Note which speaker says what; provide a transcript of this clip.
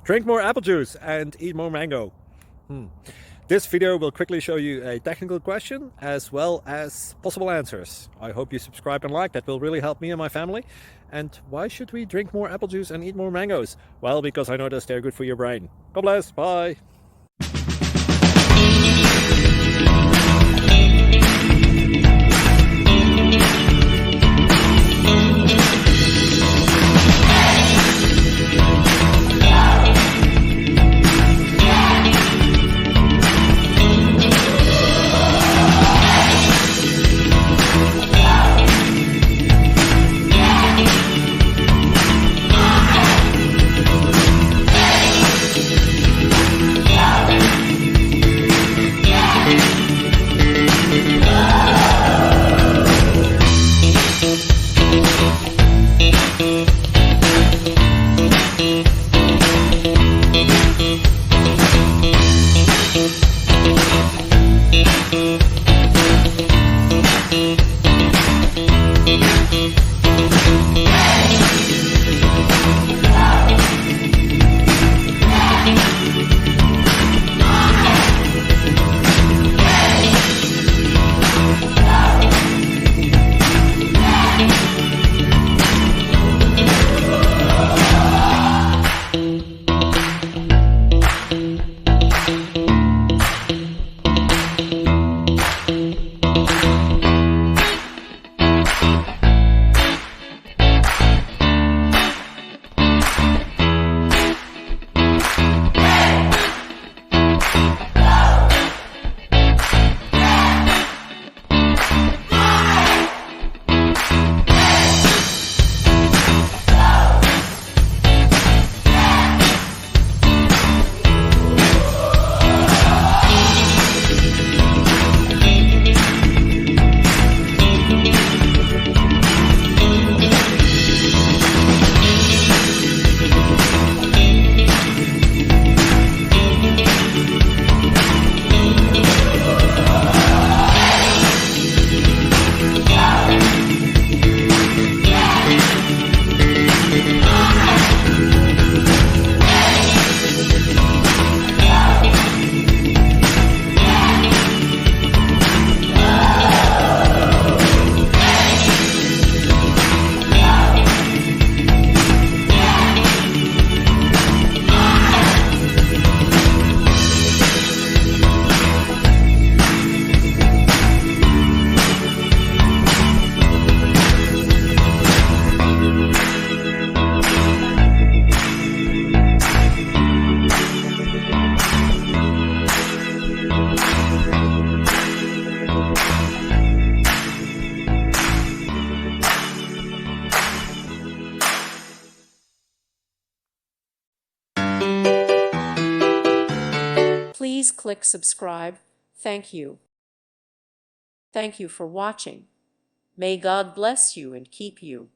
Speaker 1: Drink more apple juice and eat more mango. This video will quickly show you a technical question as well as possible answers. I hope you subscribe and like, that will really help me and my family. And why should we drink more apple juice and eat more mangoes? Well, because I noticed they're good for your brain. God bless, bye.
Speaker 2: Please click subscribe. Thank you. Thank you for watching. May God bless you and keep you.